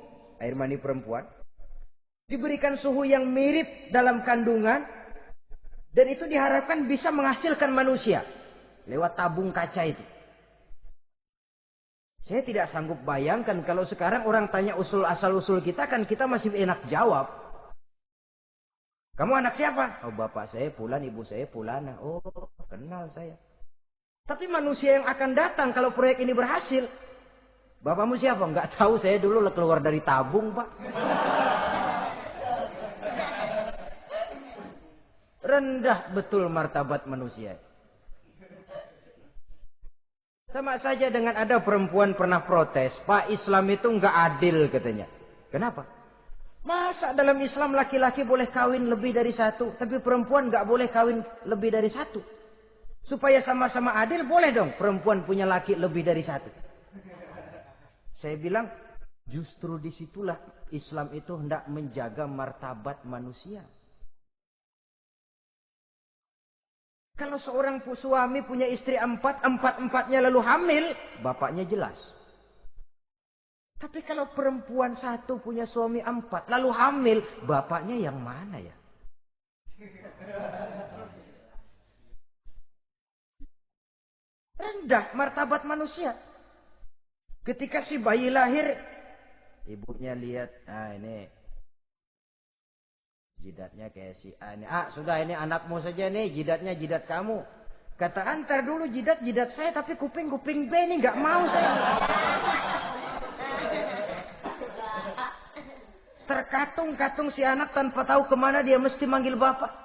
A: air mani perempuan. Diberikan suhu yang mirip dalam kandungan, dan itu diharapkan bisa menghasilkan manusia lewat tabung kaca itu. Saya tidak sanggup bayangkan kalau sekarang orang tanya usul asal-usul kita, kan kita masih enak jawab. Kamu anak siapa? Oh, bapak saya Fulan, ibu saya Fulana. Oh, kenal saya. Tapi manusia yang akan datang kalau proyek ini berhasil, bapakmu siapa? Enggak tahu, saya dulu keluar dari tabung, Pak. Rendah betul martabat manusia. Sama saja dengan ada perempuan pernah protes, Pak, Islam itu enggak adil katanya. Kenapa? Masa dalam Islam laki-laki boleh kawin lebih dari satu, tapi perempuan enggak boleh kawin lebih dari satu. Supaya sama-sama adil, boleh dong perempuan punya laki lebih dari satu. Saya bilang, justru disitulah Islam itu hendak menjaga martabat manusia. Kalau seorang suami punya istri empat-empatnya lalu hamil, bapaknya jelas. Tapi kalau perempuan satu punya suami 4 lalu hamil, bapaknya yang mana ya? Rendah martabat manusia. Ketika si bayi lahir, ibunya lihat, nah ini jidatnya kayak si A ini. Ah, sudah ini anakmu saja nih, jidatnya jidat kamu. Kata antar dulu jidat saya, tapi kuping B ini nggak mau saya. Terkatung-katung si anak tanpa tahu kemana dia mesti manggil bapak.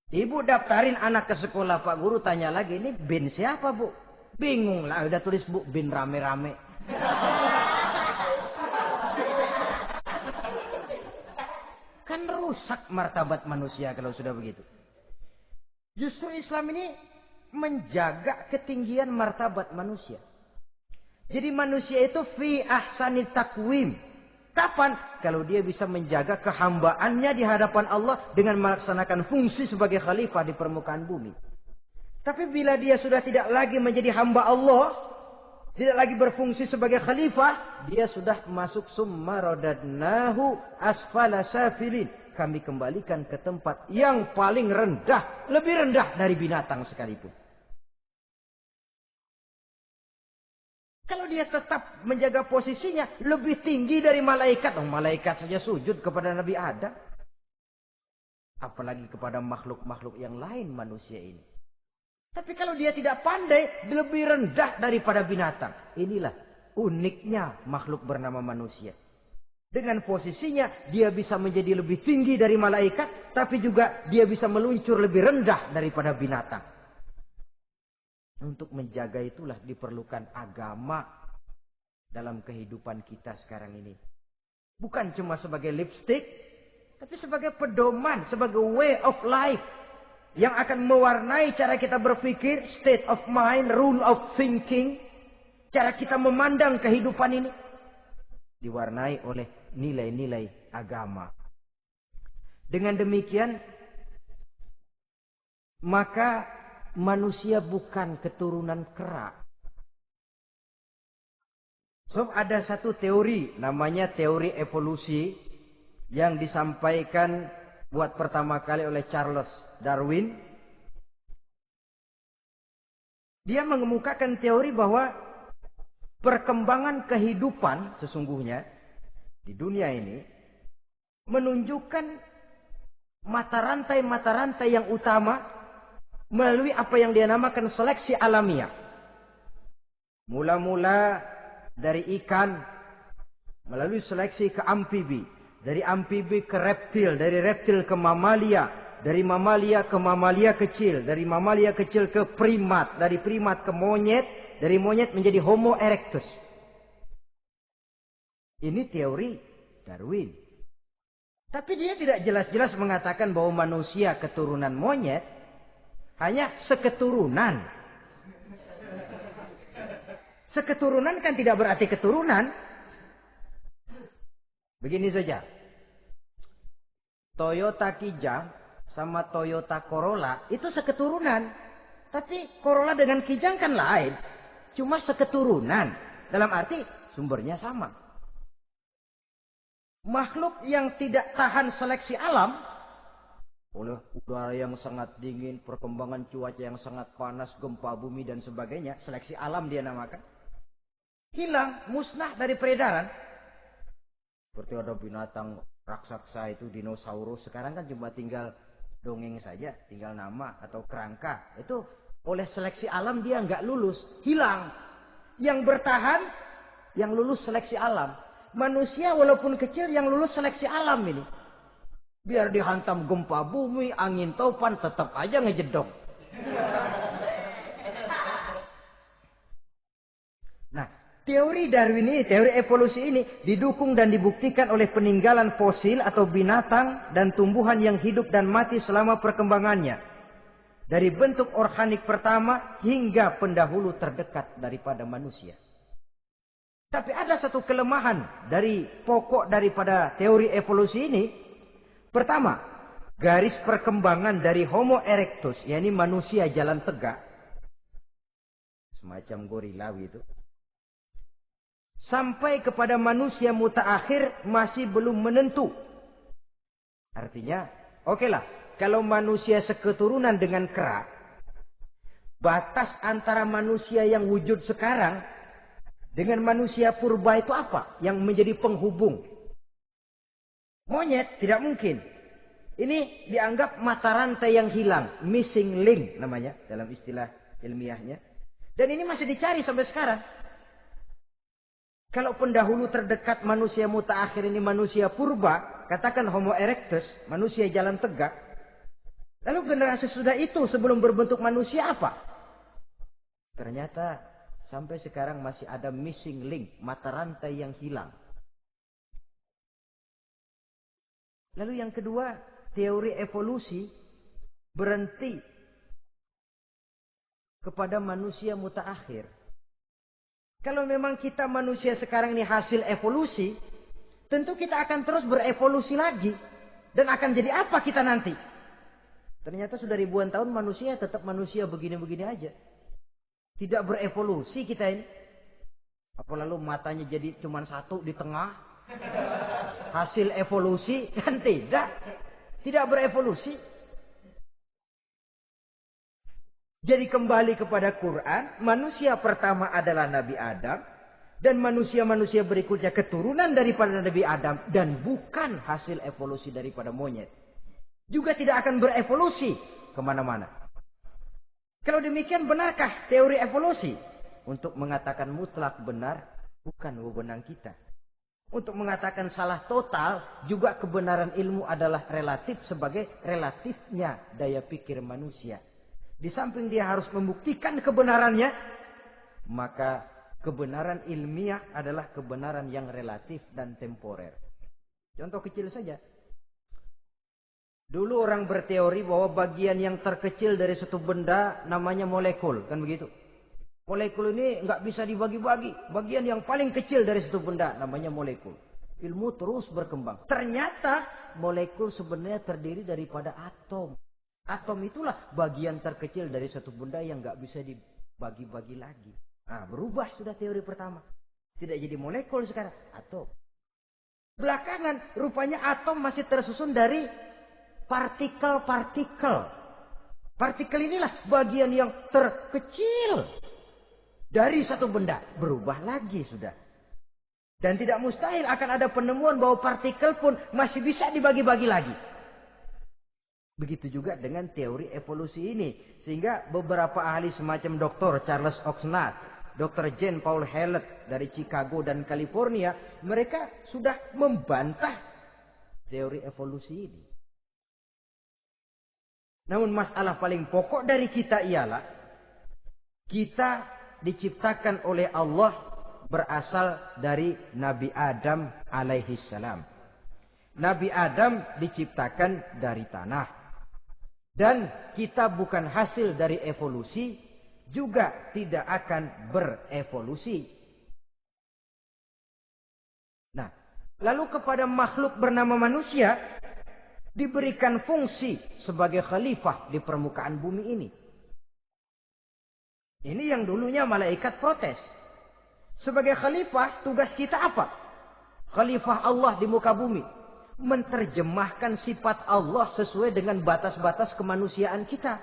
A: Ibu daftarin anak ke sekolah, Pak Guru tanya lagi, ini bin siapa, Bu? Bingung lah, udah tulis Bu, bin rame-rame. Kan rusak martabat manusia kalau sudah begitu. Justru Islam ini menjaga ketinggian martabat manusia. Jadi manusia itu fi ahsani takwim. Kapan? Kalau dia bisa menjaga kehambaannya di hadapan Allah dengan melaksanakan fungsi sebagai khalifah di permukaan bumi. Tapi bila dia sudah tidak lagi menjadi hamba Allah, tidak lagi berfungsi sebagai khalifah, dia sudah masuk summa radadnahu asfala safilin. Kami kembalikan ke tempat yang paling rendah, lebih rendah dari binatang sekalipun. Kalau dia tetap menjaga posisinya lebih tinggi dari malaikat. Malaikat saja sujud kepada Nabi Adam. Apalagi kepada makhluk-makhluk yang lain manusia ini. Tapi kalau dia tidak pandai, lebih rendah daripada binatang. Inilah uniknya makhluk bernama manusia. Dengan posisinya, dia bisa menjadi lebih tinggi dari malaikat. Tapi juga dia bisa meluncur lebih rendah daripada binatang. Untuk menjaga itulah diperlukan agama dalam kehidupan kita sekarang ini. Bukan cuma sebagai lipstick, tapi sebagai pedoman, sebagai way of life. Yang akan mewarnai cara kita berpikir, state of mind, rule of thinking. Cara kita memandang kehidupan ini. Diwarnai oleh nilai-nilai agama. Dengan demikian, maka manusia bukan keturunan kera. So, ada satu teori, namanya teori evolusi, yang disampaikan buat pertama kali oleh Charles Darwin. Dia mengemukakan teori bahwa perkembangan kehidupan sesungguhnya di dunia ini menunjukkan mata rantai yang utama melalui apa yang dia namakan seleksi alamiah. Mula-mula dari ikan, melalui seleksi ke amfibi. Dari amfibi ke reptil, dari reptil ke mamalia. Dari mamalia ke mamalia kecil. Dari mamalia kecil ke primat. Dari primat ke monyet. Dari monyet menjadi Homo erectus. Ini teori Darwin. Tapi dia tidak jelas-jelas mengatakan bahwa manusia keturunan monyet. Hanya seketurunan. Seketurunan kan tidak berarti keturunan. Begini saja. Toyota Kijang sama Toyota Corolla itu seketurunan. Tapi Corolla dengan Kijang kan lain. Cuma seketurunan. Dalam arti sumbernya sama. Makhluk yang tidak tahan seleksi alam, oleh udara yang sangat dingin, perkembangan cuaca yang sangat panas, gempa bumi dan sebagainya, seleksi alam dia namakan, hilang, musnah dari peredaran. Seperti ada binatang raksasa itu dinosaurus, sekarang kan cuma tinggal dongeng saja, tinggal nama atau kerangka. Itu oleh seleksi alam dia nggak lulus, hilang. Yang bertahan, yang lulus seleksi alam. Manusia walaupun kecil yang lulus seleksi alam ini. Biar dihantam gempa bumi, angin topan, tetap aja ngejedok. Nah, teori Darwin ini, teori evolusi ini didukung dan dibuktikan oleh peninggalan fosil atau binatang dan tumbuhan yang hidup dan mati selama perkembangannya. Dari bentuk organik pertama hingga pendahulu terdekat daripada manusia. Tapi ada satu kelemahan dari pokok daripada teori evolusi ini. Pertama, garis perkembangan dari Homo erectus, yakni manusia jalan tegak, semacam gorilawi itu, sampai kepada manusia mutaakhir masih belum menentu. Artinya, okelah, kalau manusia seketurunan dengan kera, batas antara manusia yang wujud sekarang dengan manusia purba itu apa? Yang menjadi penghubung. Monyet tidak mungkin. Ini dianggap mata rantai yang hilang. Missing link namanya dalam istilah ilmiahnya. Dan ini masih dicari sampai sekarang. Kalau pendahulu terdekat manusia mutaakhir ini manusia purba. Katakan Homo erectus. Manusia jalan tegak. Lalu generasi sudah itu sebelum berbentuk manusia apa? Ternyata sampai sekarang masih ada missing link. Mata rantai yang hilang. Lalu yang kedua, teori evolusi berhenti kepada manusia mutaakhir. Kalau memang kita manusia sekarang ini hasil evolusi, tentu kita akan terus berevolusi lagi. Dan akan jadi apa kita nanti? Ternyata sudah ribuan tahun manusia tetap manusia begini-begini aja. Tidak berevolusi kita ini. Apa lalu matanya jadi cuma satu di tengah? Hasil evolusi? Kan tidak. Tidak berevolusi. Jadi kembali kepada Quran. Manusia pertama adalah Nabi Adam. Dan manusia-manusia berikutnya keturunan daripada Nabi Adam. Dan bukan hasil evolusi daripada monyet. Juga tidak akan berevolusi kemana-mana. Kalau demikian benarkah teori evolusi? Untuk mengatakan mutlak benar bukan wewenang kita. Untuk mengatakan salah total juga kebenaran ilmu adalah relatif sebagai relatifnya daya pikir manusia. Di samping dia harus membuktikan kebenarannya, maka kebenaran ilmiah adalah kebenaran yang relatif dan temporer. Contoh kecil saja. Dulu orang berteori bahwa bagian yang terkecil dari suatu benda namanya molekul, kan begitu? Molekul ini nggak bisa dibagi-bagi. Bagian yang paling kecil dari suatu benda namanya molekul. Ilmu terus berkembang. Ternyata molekul sebenarnya terdiri daripada atom. Atom itulah bagian terkecil dari suatu benda yang nggak bisa dibagi-bagi lagi. Nah, berubah sudah teori pertama. Tidak jadi molekul sekarang, atom. Belakangan rupanya atom masih tersusun dari partikel-partikel. Partikel inilah bagian yang terkecil dari satu benda. Berubah lagi sudah. Dan tidak mustahil akan ada penemuan bahwa partikel pun masih bisa dibagi-bagi lagi. Begitu juga dengan teori evolusi ini. Sehingga beberapa ahli semacam Dr. Charles Oxnard, Dr. Jane Paul Hallett dari Chicago dan California, mereka sudah membantah teori evolusi ini. Namun masalah paling pokok dari kita ialah kita diciptakan oleh Allah berasal dari Nabi Adam alaihi salam. Nabi Adam diciptakan dari tanah. Dan kita bukan hasil dari evolusi, juga tidak akan berevolusi. Nah, lalu kepada makhluk bernama manusia diberikan fungsi sebagai khalifah di permukaan bumi ini. Ini yang dulunya malaikat protes. Sebagai khalifah, tugas kita apa? Khalifah Allah di muka bumi. Menerjemahkan sifat Allah sesuai dengan batas-batas kemanusiaan kita.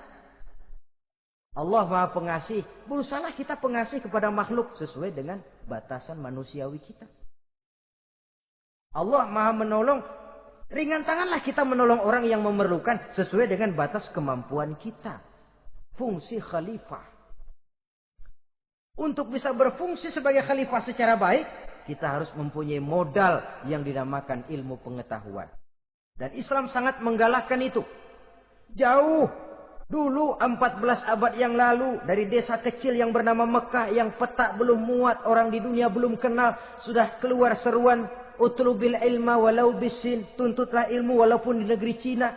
A: Allah Maha Pengasih. Berusahalah kita pengasih kepada makhluk sesuai dengan batasan manusiawi kita. Allah Maha Menolong. Ringan tanganlah kita menolong orang yang memerlukan sesuai dengan batas kemampuan kita. Fungsi khalifah. Untuk bisa berfungsi sebagai khalifah secara baik, kita harus mempunyai modal yang dinamakan ilmu pengetahuan. Dan Islam sangat menggalakkan itu. Jauh dulu 14 abad yang lalu, dari desa kecil yang bernama Mekah yang petak belum muat, orang di dunia belum kenal, sudah keluar seruan utlubil ilma walau bisin, tuntutlah ilmu walaupun di negeri Cina.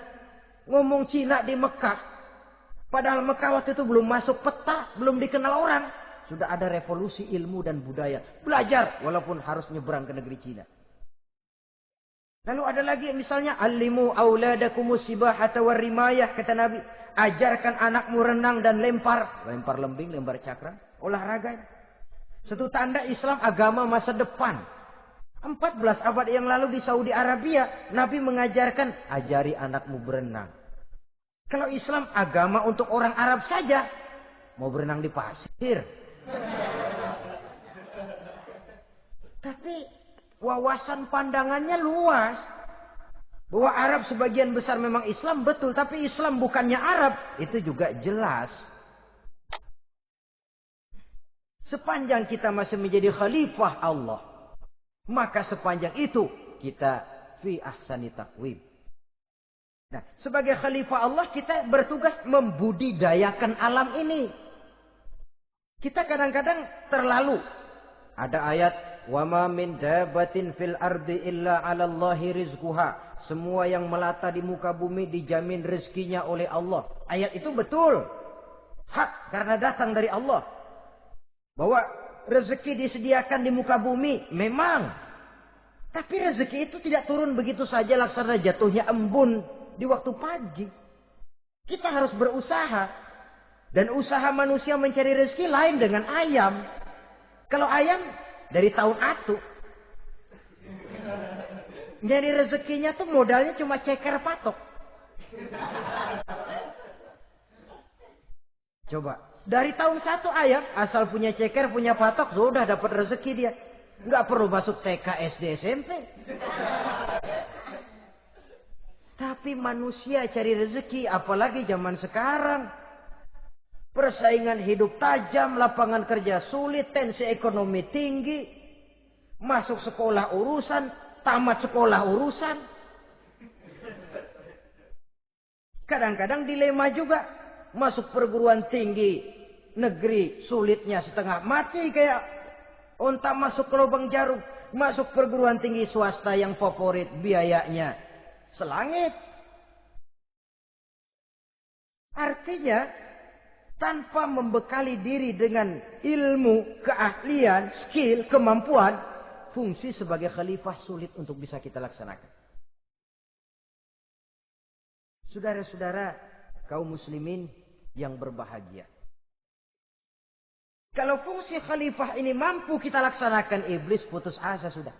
A: Ngomong Cina di Mekah. Padahal Mekah waktu itu belum masuk peta, belum dikenal orang. Sudah ada revolusi ilmu dan budaya. Belajar walaupun harus nyebrang ke negeri Cina. Lalu ada lagi misalnya alimu auladakumus sibahata warrimayah, kata Nabi. Ajarkan anakmu renang dan lempar. Lempar lembing, lempar cakra. Olahraga. Satu tanda Islam agama masa depan. 14 abad yang lalu di Saudi Arabia, Nabi mengajarkan ajari anakmu berenang. Kalau Islam agama untuk orang Arab saja, mau berenang di pasir. Tapi wawasan pandangannya luas. Bahwa Arab sebagian besar memang Islam, betul. Tapi Islam bukannya Arab, itu juga jelas. Sepanjang kita masih menjadi khalifah Allah, maka sepanjang itu kita fi ahsani taqwim. Nah, sebagai khalifah Allah kita bertugas membudidayakan alam ini. Kita kadang-kadang terlalu. Ada ayat, wa ma min dabatin fil ardi illa 'ala Allahi rizquha. Semua yang melata di muka bumi dijamin rezekinya oleh Allah. Ayat itu betul. Hak karena datang dari Allah. Bahwa rezeki disediakan di muka bumi memang. Tapi rezeki itu tidak turun begitu saja laksana jatuhnya embun di waktu pagi. Kita harus berusaha. Dan usaha manusia mencari rezeki lain dengan ayam. Kalau ayam dari tahun atu. Jadi rezekinya tuh modalnya cuma ceker patok. Coba. Dari tahun 1 ayam. Asal punya ceker, punya patok. Sudah dapat rezeki dia. Nggak perlu masuk TK, SD, SMP. Tapi manusia cari rezeki. Apalagi zaman sekarang. Persaingan hidup tajam. Lapangan kerja sulit. Tensi ekonomi tinggi. Masuk sekolah urusan. Tamat sekolah urusan. Kadang-kadang dilema juga. Masuk perguruan tinggi negeri sulitnya setengah mati kayak onta masuk ke lubang jarum. Masuk perguruan tinggi swasta yang favorit biayanya selangit. Artinya tanpa membekali diri dengan ilmu, keahlian, skill, kemampuan, fungsi sebagai khalifah sulit untuk bisa kita laksanakan. Saudara-saudara kaum muslimin yang berbahagia. Kalau fungsi khalifah ini mampu kita laksanakan, iblis putus asa sudah.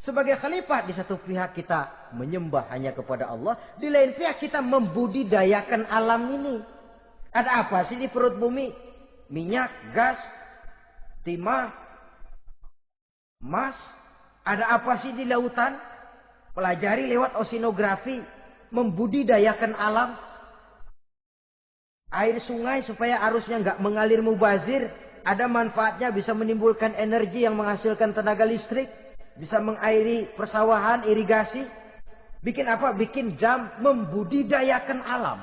A: Sebagai khalifah di satu pihak kita menyembah hanya kepada Allah. Di lain pihak kita membudidayakan alam ini. Ada apa sih di perut bumi? Minyak, gas, timah, emas. Ada apa sih di lautan? Pelajari lewat oceanografi. Membudidayakan alam. Air sungai supaya arusnya nggak mengalir mubazir. Ada manfaatnya, bisa menimbulkan energi yang menghasilkan tenaga listrik. Bisa mengairi persawahan, irigasi. Bikin apa? Bikin dam, membudidayakan alam.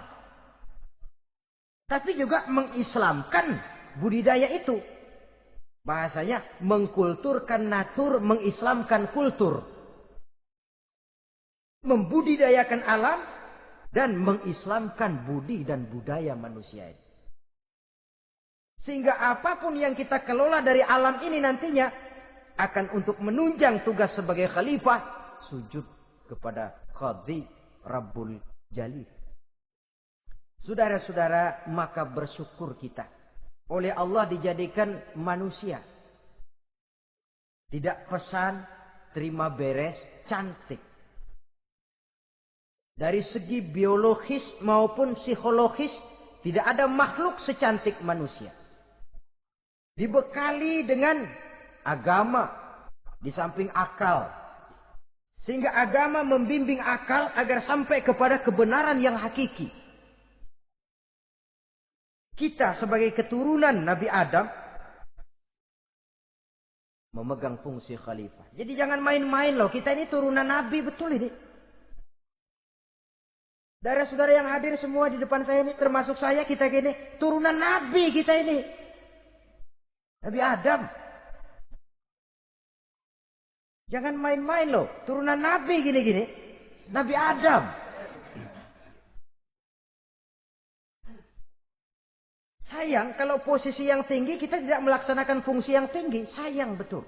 A: Tapi juga mengislamkan budidaya itu. Bahasanya mengkulturkan natur, mengislamkan kultur. Membudidayakan alam dan mengislamkan budi dan budaya manusia ini. Sehingga apapun yang kita kelola dari alam ini nantinya akan untuk menunjang tugas sebagai khalifah sujud kepada Qadhi Rabbul Jalil. Saudara-saudara, maka bersyukur kita oleh Allah dijadikan manusia. Tidak pesan, terima beres, cantik. Dari segi biologis maupun psikologis, tidak ada makhluk secantik manusia. Dibekali dengan agama, di samping akal. Sehingga agama membimbing akal agar sampai kepada kebenaran yang hakiki. Kita sebagai keturunan Nabi Adam, memegang fungsi khalifah. Jadi jangan main-main loh, kita ini turunan Nabi, betul ini. Saudara-saudara yang hadir semua di depan saya ini, termasuk saya, kita gini, turunan Nabi kita ini. Nabi Adam. Jangan main-main loh, turunan Nabi gini-gini. Nabi Adam. Sayang kalau posisi yang tinggi kita tidak melaksanakan fungsi yang tinggi. Sayang betul.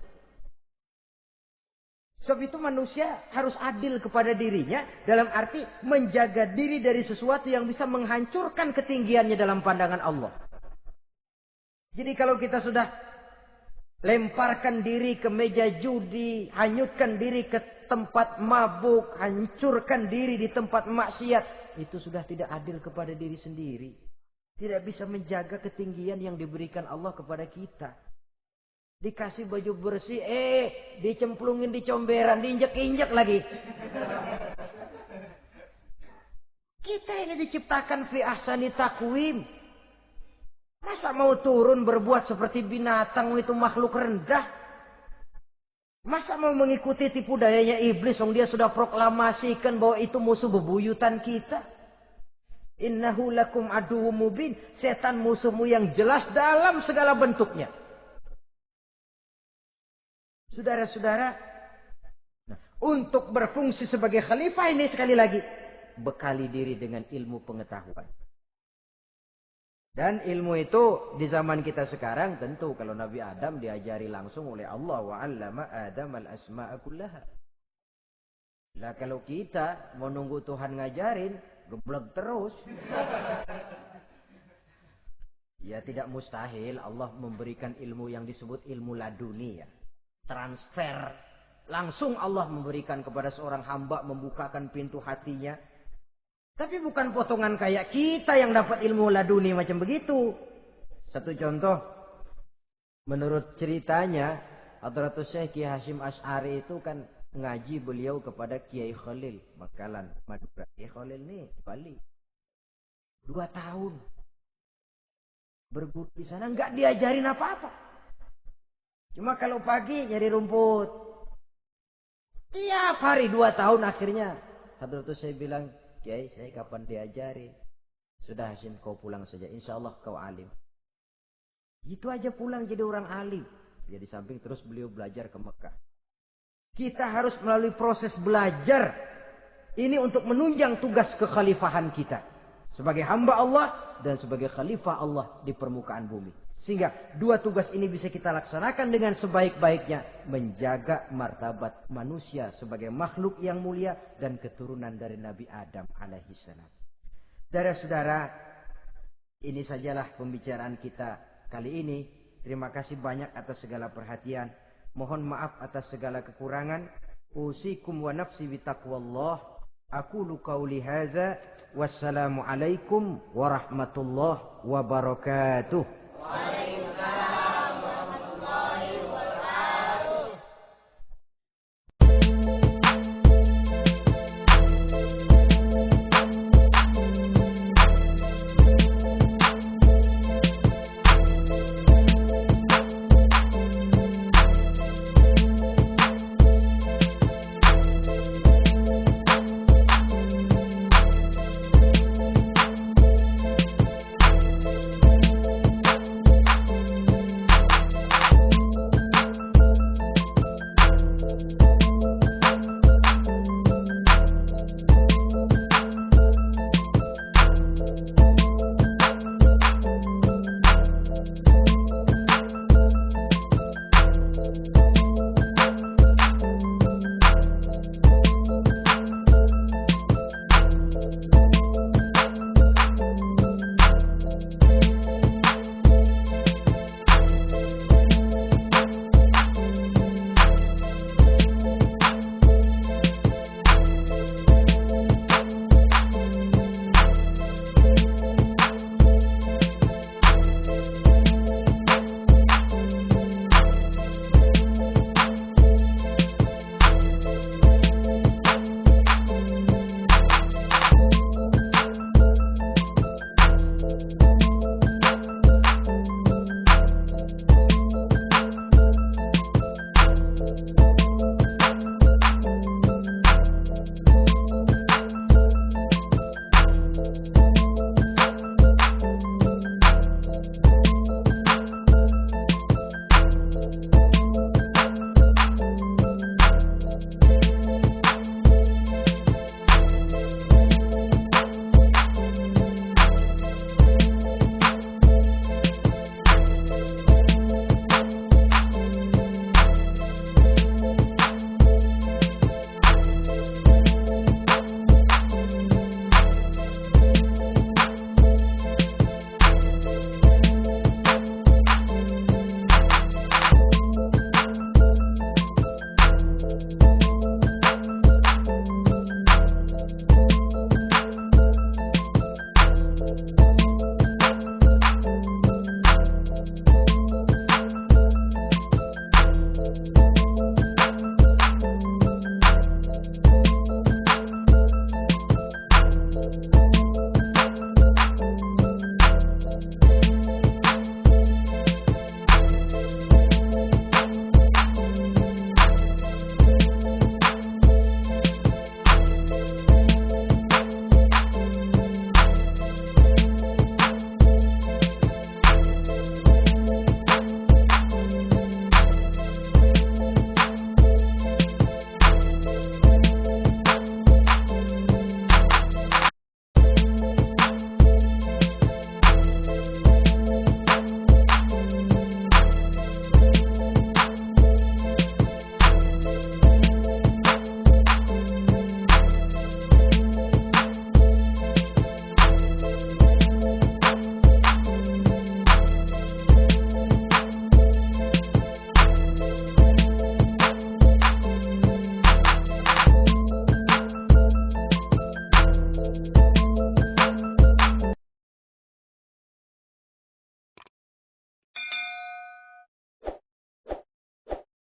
A: Sebab itu manusia harus adil kepada dirinya. Dalam arti menjaga diri dari sesuatu yang bisa menghancurkan ketinggiannya dalam pandangan Allah. Jadi kalau kita sudah lemparkan diri ke meja judi, hanyutkan diri ke tempat mabuk, hancurkan diri di tempat maksiat, itu sudah tidak adil kepada diri sendiri. Tidak bisa menjaga ketinggian yang diberikan Allah kepada kita. Dikasih baju bersih, dicemplungin di comberan, diinjek-injek lagi. Kita ini diciptakan fi ahsani taqwim. Masa mau turun berbuat seperti binatang, itu makhluk rendah? Masa mau mengikuti tipu dayanya iblis, dia sudah proklamasikan bahwa itu musuh bebuyutan kita? Innahu lakum aduwwum mubin. Setan musuhmu yang jelas dalam segala bentuknya. Saudara-saudara, untuk berfungsi sebagai khalifah ini sekali lagi, bekali diri dengan ilmu pengetahuan. Dan ilmu itu di zaman kita sekarang tentu kalau Nabi Adam diajari langsung oleh Allah wa 'allama Adam al-asma'a kullaha. Lah kalau kita mau nunggu Tuhan ngajarin, geblek terus. Ya tidak mustahil Allah memberikan ilmu yang disebut ilmu laduni ya. Transfer. Langsung Allah memberikan kepada seorang hamba, membukakan pintu hatinya. Tapi bukan potongan kayak kita yang dapat ilmu laduni macam begitu. Satu contoh. Menurut ceritanya, Hadratus Syekh Kiai Hasyim Asy'ari itu kan ngaji beliau kepada Kiai Khalil. Makalan Madura. Kiai Khalil nih Bali. 2 tahun. Berguru di sana nggak diajarin apa-apa. Cuma kalau pagi nyari rumput. Tiap hari 2 tahun akhirnya. Hadratus Syekh bilang, Kiai, saya kapan diajari? Sudah Hasyim, kau pulang saja. Insya Allah kau alim. Itu aja pulang jadi orang alim. Ya di samping terus beliau belajar ke Mekah. Kita harus melalui proses belajar. Ini untuk menunjang tugas kekhalifahan kita. Sebagai hamba Allah dan sebagai khalifah Allah di permukaan bumi. Sehingga 2 tugas ini bisa kita laksanakan dengan sebaik-baiknya. Menjaga martabat manusia sebagai makhluk yang mulia dan keturunan dari Nabi Adam alaihissalam. Saudara-saudara, ini sajalah pembicaraan kita kali ini. Terima kasih banyak atas segala perhatian. Mohon maaf atas segala kekurangan. Usikum wa nafsi bitaqwallah. Aqulu qauli hadza. Wassalamualaikum warahmatullahi wabarakatuh.